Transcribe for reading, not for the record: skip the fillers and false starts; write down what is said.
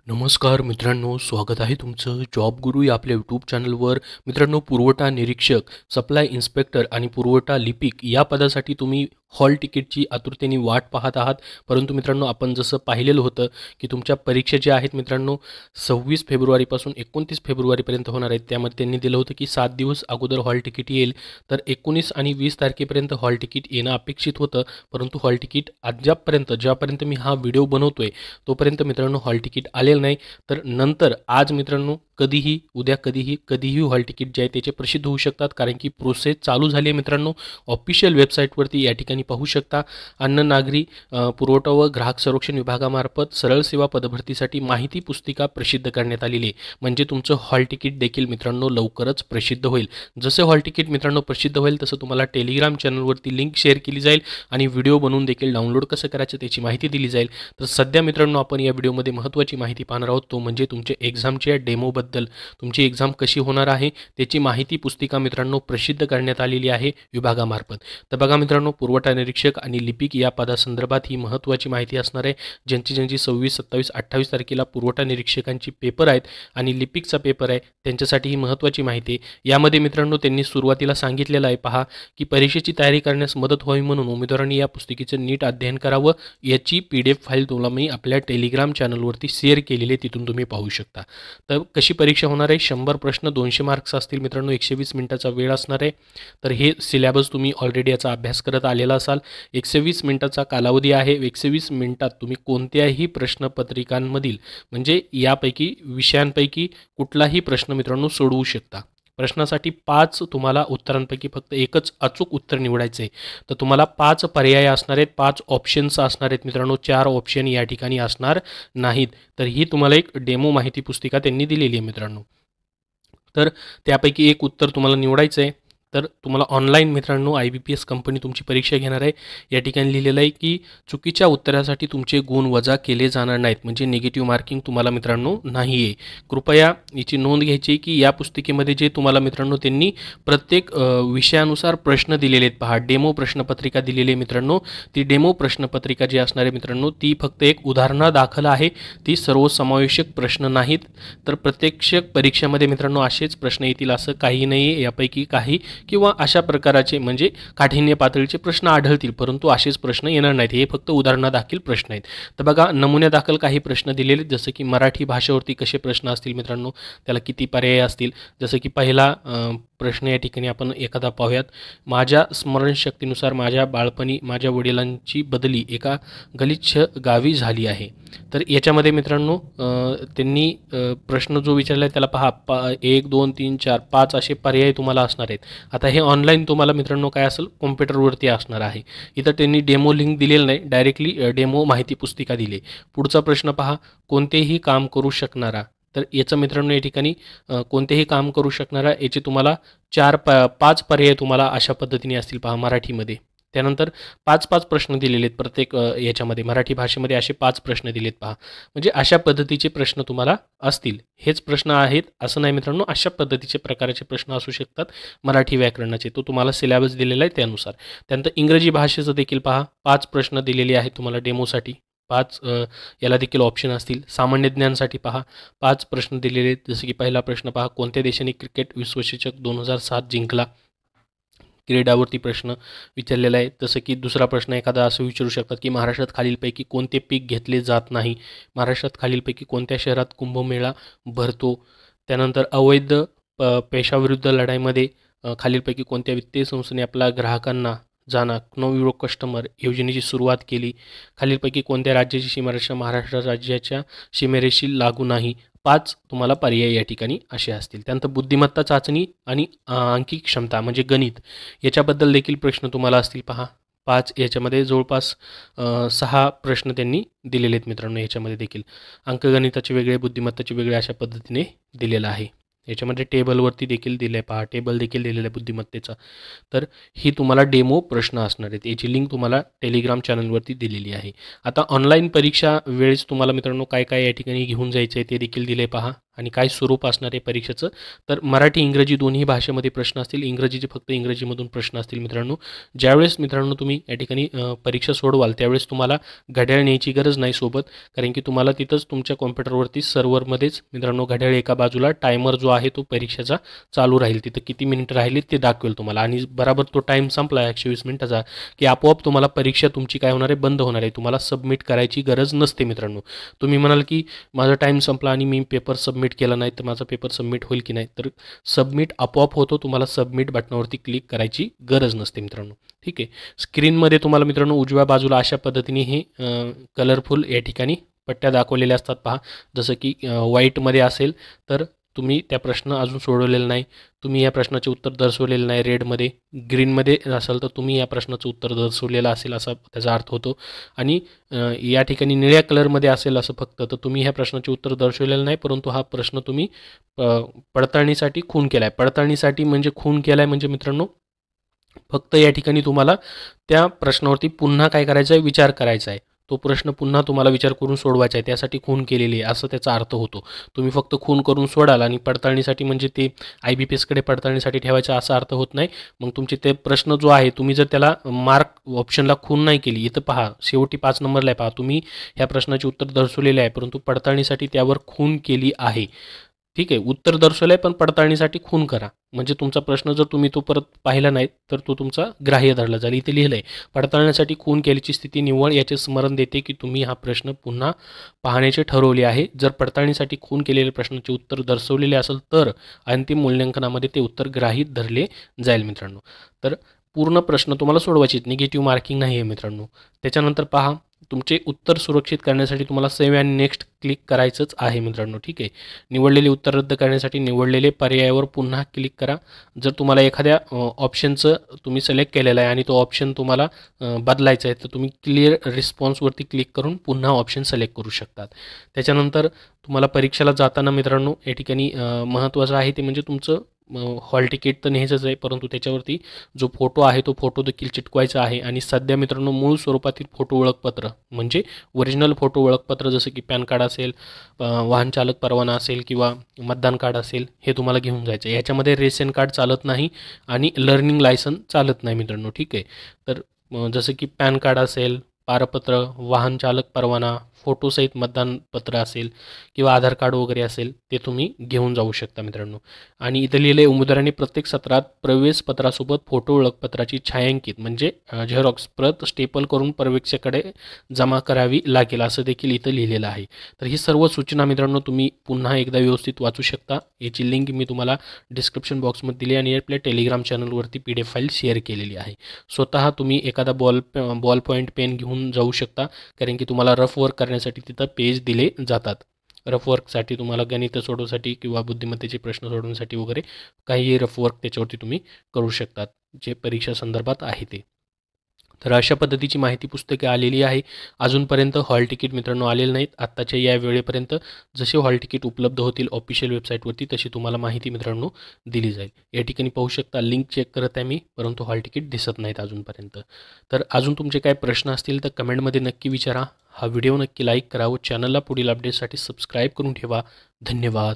नमस्कार मित्रांनो, स्वागत आहे तुमचं जॉब गुरु या आपल्या यूट्यूब चॅनलवर. मित्रांनो, पुरवठा निरीक्षक, सप्लाय इन्स्पेक्टर आणि पुरवठा लिपिक या पदासाठी तुम्ही हॉल तिकीटची आतुरतेने वाट पाहत आहात. परंतु मित्रांनो, आपण जसं पाहिलेलं होतं की तुमच्या परीक्षा ज्या आहेत मित्रांनो 26 फेब्रुवारीपासून 29 फेब्रुवारीपर्यंत होणार आहेत. त्यामध्ये त्यांनी दिलं होतं की 7 दिवस अगोदर हॉल तिकीट येईल. तर 19 आणि 20 तारखेपर्यंत हॉल तिकीट येणं अपेक्षित होतं. परंतु हॉल तिकीट ज्यापर्यंत मी हा व्हिडिओ बनवतोय तोपर्यंत मित्रांनो हॉल तिकीट आलेलं नाही. तर नंतर आज मित्रांनो कधीही, उद्या कधीही हॉल तिकीट जे आहे त्याचे प्रसिद्ध होऊ शकतात, कारण की प्रोसेस चालू झाली आहे मित्रांनो. ऑफिशियल वेबसाईटवरती या ठिकाणी पाहू शकता. अन्न नागरी पुरवठा व ग्राहक संरक्षण विभागामार्फत सरळ सेवा पदभरतीसाठी माहिती पुस्तिका प्रसिद्ध करण्यात आलेली आहे. म्हणजे तुमचं हॉल तिकीट देखील मित्रांनो लवकरच प्रसिद्ध होईल. जसे हॉल तिकीट मित्रांनो प्रसिद्ध होईल तसं तुम्हाला टेलिग्राम चॅनलवरती लिंक शेअर केली जाईल आणि व्हिडिओ बनवून देखील डाउनलोड कसं करायचं त्याची माहिती दिली जाईल. तर सध्या मित्रांनो आपण या व्हिडिओमध्ये महत्त्वाची माहिती पाहणार आहोत, तो म्हणजे तुमच्या एक्झामच्या डेमोबद्दल. तुमची एक्झाम कशी होणार आहे त्याची माहिती पुस्तिका मित्रांनो प्रसिद्ध करण्यात आलेली आहे विभागामार्फत. तर बघा मित्रांनो, पुरवठा निरीक्षक आणि लिपिक या पदासंदर्भात ही महत्त्वाची माहिती असणार आहे. ज्यांची 26, 27, 28 तारखेला पुरवठा निरीक्षकांची पेपर आहेत आणि लिपिकचा पेपर आहे त्यांच्यासाठी ही महत्त्वाची माहिती आहे. यामध्ये मित्रांनो त्यांनी सुरुवातीला सांगितलेलं आहे, पहा की परीक्षेची तयारी करण्यास मदत व्हावी म्हणून उमेदवारांनी या पुस्तिकेचं नीट अध्ययन करावं. याची PDF फाईल तुम्हाला मी आपल्या टेलिग्राम चॅनलवरती शेअर केलेली आहे, तिथून तुम्ही पाहू शकता. तर कशी परीक्षा होणार आहे, 100 प्रश्न 200 मार्क्स असतील मित्रांनो, 120 मिनिटाचा वेळ असणार आहे. तर हे सिलेबस तुम्ही ऑलरेडी याचा अभ्यास करत आलेला असाल. 120 मिनिटाचा कालावधी आहे. 120 मिनिटात तुम्ही कोणत्याही प्रश्नपत्रिकांमधील म्हणजे यापैकी विषयांपैकी कुठलाही प्रश्न मित्रांनो सोडवू शकता. प्रश्नासाठी 5 तुम्हाला उत्तरांपैकी फक्त एकच अचूक उत्तर निवडायचं आहे. तर तुम्हाला 5 पर्याय असणार आहेत, 5 ऑप्शन्स असणार आहेत मित्रांनो. 4 ऑप्शन या ठिकाणी असणार नाहीत. तर ही तुम्हाला एक डेमो माहिती पुस्तिका त्यांनी दिलेली आहे मित्रांनो. तर त्यापैकी एक उत्तर तुम्हाला निवडायचं आहे. तर तुम्हाला ऑनलाईन मित्रांनो IBPS कंपनी तुमची परीक्षा घेणार आहे. या ठिकाणी लिहिलेलं आहे की चुकीच्या उत्तरासाठी तुमचे गुण वजा केले जाणार नाहीत, म्हणजे निगेटिव्ह मार्किंग तुम्हाला मित्रांनो नाही आहे. कृपया याची नोंद घ्यायची की या पुस्तिकेमध्ये जे तुम्हाला मित्रांनो त्यांनी प्रत्येक विषयानुसार प्रश्न दिलेले आहेत. पहा, डेमो प्रश्नपत्रिका दिलेली आहे मित्रांनो. ती डेमो प्रश्नपत्रिका जी असणार आहे मित्रांनो ती फक्त एक उदाहरणादाखल आहे, ती सर्वसमावेशक प्रश्न नाहीत. तर प्रत्यक्ष परीक्षेमध्ये मित्रांनो असेच प्रश्न येतील असं काही नाही आहे. यापैकी काही किंवा अशा प्रकाराचे म्हणजे काठिण्य पातळीचे प्रश्न आढळतील, परंतु असेच प्रश्न येणार नाहीत. हे फक्त उदाहरणादाखल प्रश्न आहेत. तर बघा, नमुन्यादाखल काही प्रश्न दिलेले, जसं की मराठी भाषेवरती कसे प्रश्न असतील मित्रांनो, त्याला किती पर्याय असतील. जसं की पहिला प्रश्न या ठिकाणी आपण एखादा पाहूयात. माझ्या स्मरणशक्तीनुसार माझ्या बाळपणी माझ्या वडिलांची बदली एका गलिच्छ गावी झाली आहे. तर याच्यामध्ये मित्रांनो त्यांनी प्रश्न जो विचारला आहे त्याला पहा, 1, 2, 3, 4, 5 असे पर्याय तुम्हाला असणार आहेत. आता हे ऑनलाईन तुम्हाला मित्रांनो काय असेल, कॉम्प्युटरवरती असणार आहे. इथं त्यांनी डेमो लिंक दिलेलं नाही, डायरेक्टली डेमो माहिती पुस्तिका दिली. पुढचा प्रश्न पहा, कोणतेही काम करू शकणारा. तर याचं मित्रांनो या ठिकाणी कोणतेही काम करू शकणारा याचे तुम्हाला 5 पर्याय तुम्हाला अशा पद्धतीने असतील पहा मराठीमध्ये. त्यानंतर 5 प्रश्न दिलेले आहेत प्रत्येक याच्यामध्ये. मराठी भाषेमध्ये असे 5 प्रश्न दिलेत पहा. म्हणजे अशा पद्धतीचे प्रश्न तुम्हाला असतील. हेच प्रश्न आहेत असं नाही मित्रांनो, अशा पद्धतीचे प्रकारचे प्रश्न असू शकतात मराठी व्याकरणाचे. तो तुम्हाला सिलेबस दिलेला आहे त्यानुसार. त्यानंतर इंग्रजी भाषेचं देखील पहा, 5 प्रश्न दिलेले आहेत तुम्हाला डेमोसाठी. 5 याला देखील ऑप्शन असतील. सामान्य ज्ञानसाठी पहा 5 प्रश्न दिलेले आहेत. जसं की पहिला प्रश्न पहा, कोणत्या देशाने क्रिकेट विश्वचषक 2007 जिंकला. क्रीडावरती प्रश्न विचारलेला आहे. जसं की दुसरा प्रश्न एखादा असं विचारू शकतात की महाराष्ट्रात खालीलपैकी कोणते पीक घेतले जात नाही. महाराष्ट्रात खालीलपैकी कोणत्या शहरात कुंभमेळा भरतो. त्यानंतर अवैध पैशाविरुद्ध लढाईमध्ये खालीलपैकी कोणत्या वित्तीय संस्थेने आपल्या ग्राहकांना जाना नो युरो कस्टमर योजनेची सुरुवात केली. खालीलपैकी कोणत्या राज्याची सीमारेषा महाराष्ट्र राज्याच्या सीमेरेषी लागू नाही. 5 तुम्हाला पर्याय या ठिकाणी असे असतील. त्यानंतर बुद्धिमत्ता चाचणी आणि अंकी क्षमता म्हणजे गणित याच्याबद्दल देखील प्रश्न तुम्हाला असतील पहा. 5 याच्यामध्ये जवळपास 6 प्रश्न त्यांनी दिलेले आहेत मित्रांनो. याच्यामध्ये देखील अंकगणिताचे वेगळे, बुद्धिमत्ताचे वेगळे अशा पद्धतीने दिलेलं आहे. याच्यामध्ये टेबलवरती देखील दिलं आहे पहा, टेबल देखील दिलेलं आहे बुद्धिमत्तेचा. तर ही तुम्हाला डेमो प्रश्न असणार आहेत. याची लिंक तुम्हाला टेलिग्राम चॅनलवरती दिलेली आहे. आता ऑनलाईन परीक्षा वेळेस तुम्हाला मित्रांनो काय काय या ठिकाणी घेऊन जायचं आहे ते देखील दिले पहा. आणि काय स्वरूप असणार आहे परीक्षेचं, तर मराठी इंग्रजी दोन्ही भाषेमध्ये प्रश्न असतील. इंग्रजीचे फक्त इंग्रजीमधून प्रश्न असतील मित्रांनो. ज्यावेळेस मित्रांनो तुम्ही या ठिकाणी परीक्षा सोडवाल त्यावेळेस तुम्हाला घड्याळ न्यायची गरज नाही सोबत, कारण की तुम्हाला तिथंच तुमच्या कॉम्प्युटरवरती सर्व्हरमध्येच मित्रांनो घड्याळ एका बाजूला टायमर जो आहे तो परीक्षेचा चालू राहील. तिथं किती मिनिटं राहिली ते दाखवेल तुम्हाला आणि बराबर तो टाईम संपला 120 मिनिटाचा की आपोआप तुम्हाला परीक्षा तुमची काय होणार आहे, बंद होणार आहे. तुम्हाला सबमिट करायची गरज नसते मित्रांनो. तुम्ही म्हणाल की माझा टाईम संपला आणि मी पेपर सबमिट केला नाही तर माझा पेपर सबमिट होईल की नाही, तर सबमिट आपोआप होतो. तुम्हाला सबमिट बटनावरती क्लिक करायची गरज नसते मित्रांनो. ठीक आहे. स्क्रीनमध्ये तुम्हाला मित्रांनो उजव्या बाजूला अशा पद्धतीने हे कलरफुल या ठिकाणी पट्ट्या दाखवलेल्या असतात पहा. जसं की व्हाईटमध्ये असेल तर तुम्ही त्या प्रश्न अजून सोडवलेला नाही, तुम्ही या प्रश्नाचे उत्तर दर्शवलेलं नाही रेडमध्ये. ग्रीनमध्ये असेल तर तुम्ही या प्रश्नाचं उत्तर दर्शवलेलं असेल असा त्याचा अर्थ होतो. आणि या ठिकाणी निळ्या कलरमध्ये असेल असं फक्त तर तुम्ही ह्या प्रश्नाचे उत्तर दर्शवलेलं नाही, परंतु हा प्रश्न तुम्ही पडताळणीसाठी खून केला आहे. पडताळणीसाठी म्हणजे खून केला आहे म्हणजे मित्रांनो फक्त या ठिकाणी तुम्हाला त्या प्रश्नावरती पुन्हा काय करायचं आहे, विचार करायचा आहे. तो प्रश्न पुन्हा तुम्हाला विचार करून सोडवायचा आहे, त्यासाठी खून केलेली आहे असं त्याचा अर्थ होतो. तुम्ही फक्त खून करून सोडाल आणि पडताळणीसाठी म्हणजे ते IBPSकडे पडताळणीसाठी ठेवायचा असा अर्थ होत नाही. मग तुमचे ते प्रश्न जो आहे तुम्ही जर त्याला मार्क ऑप्शनला खून नाही केली, इथं पहा शेवटी 5 नंबरला आहे पहा, तुम्ही ह्या प्रश्नाचे उत्तर दर्शवलेले आहे परंतु पडताळणीसाठी त्यावर खून केली आहे. ठीक आहे, उत्तर दर्शवलं आहे पण पडताळणीसाठी खून करा, म्हणजे तुमचा प्रश्न जर तुम्ही तो परत पाहिला नाही तर तो तुमचा ग्राह्य धरला जाईल. इथे लिहिलं आहे पडताळण्यासाठी खून केल्याची स्थिती निव्वळ याचे स्मरण देते की तुम्ही हा प्रश्न पुन्हा पाहण्याचे ठरवले आहे. जर पडताळणीसाठी खून केलेल्या प्रश्नाचे उत्तर दर्शवलेले असेल तर अंतिम मूल्यांकनामध्ये ते उत्तर ग्राह्य धरले जाईल मित्रांनो. तर पूर्ण प्रश्न तुम्हाला सोडवायचे, निगेटिव्ह मार्किंग नाही आहे मित्रांनो. त्याच्यानंतर पहा तुमचे उत्तर सुरक्षित करण्यासाठी तुम्हाला सेव्ह आणि नेक्स्ट क्लिक करायचंच आहे मित्रांनो. ठीक आहे. निवडलेले उत्तर रद्द करण्यासाठी निवडलेले पर्यायावर पुन्हा क्लिक करा. जर तुम्हाला एखाद्या ऑप्शनचं तुम्ही सिलेक्ट केलेलं आहे आणि तो ऑप्शन तुम्हाला बदलायचा आहे तर तुम्ही क्लिअर रिस्पॉन्सवरती क्लिक करून पुन्हा ऑप्शन सिलेक्ट करू शकतात. त्याच्यानंतर तुम्हाला परीक्षेला जाताना मित्रांनो या ठिकाणी महत्त्वाचं आहे ते म्हणजे तुमचं हॉल तिकीट तर न्यायचंच आहे, परंतु त्याच्यावरती जो फोटो आहे तो फोटो देखील चिटकवायचा आहे. आणि सध्या मित्रांनो मूळ स्वरूपातील फोटो ओळखपत्र म्हणजे ओरिजिनल फोटो ओळखपत्र जसं की पॅन कार्ड असेल, वाहन चालक परवाना असेल किंवा मतदान कार्ड असेल हे तुम्हाला घेऊन जायचं. याच्यामध्ये रेशन कार्ड चालत नाही आणि लर्निंग लायसन चालत नाही मित्रांनो. ठीक आहे. तर जसं की पॅन कार्ड असेल, पारपत्र, वाहन चालक परवाना, फोटोसहित मतदानपत्र असेल किंवा आधार कार्ड वगैरे असेल ते तुम्ही घेऊन जाऊ शकता मित्रांनो. आणि इथं लिहिलं आहे उमेदवारांनी प्रत्येक सत्रात प्रवेशपत्रासोबत फोटो ओळखपत्राची छायांकित म्हणजे झेरॉक्स प्रत स्टेपल करून पर्यवेक्षकाकडे जमा करावी लागेल असं देखील इथं लिहिलेलं आहे. तर ही सर्व सूचना मित्रांनो तुम्ही पुन्हा एकदा व्यवस्थित वाचू शकता. याची लिंक मी तुम्हाला डिस्क्रिप्शन बॉक्समध्ये दिली आणि आपल्या टेलिग्राम चॅनलवरती PDF फाईल शेअर केलेली आहे. स्वतः तुम्ही एखादा बॉल पॉईंट पेन घेऊन जाऊ शकता, कारण की तुम्हाला रफ वर्क करण्यासाठी तिथं पेज दिले जातात. रफ वर्कसाठी तुम्हाला गणित सोडवण्यासाठी किंवा बुद्धिमत्तेचे प्रश्न सोडवण्यासाठी वगैरे काही रफ वर्क त्याच्यावरती तुम्ही करू शकतात जे परीक्षा संदर्भात आहे ते. तर अशा पद्धतीची माहिती पुस्तके आलेली आहे. अजूनपर्यंत हॉल तिकीट मित्रांनो आलेलं नाहीत. आत्ताच्या या वेळेपर्यंत जसे हॉल तिकीट उपलब्ध होतील ऑफिशियल वेबसाईटवरती तशी तुम्हाला माहिती मित्रांनो दिली जाईल. या ठिकाणी पाहू शकता लिंक चेक करत आहे मी, परंतु हॉल तिकीट दिसत नाहीत अजूनपर्यंत. तर अजून तुमचे काय प्रश्न असतील तर कमेंटमध्ये नक्की विचारा. हा व्हिडिओ नक्की लाईक करा व चॅनलला पुढील अपडेटसाठी सबस्क्राईब करून ठेवा. धन्यवाद.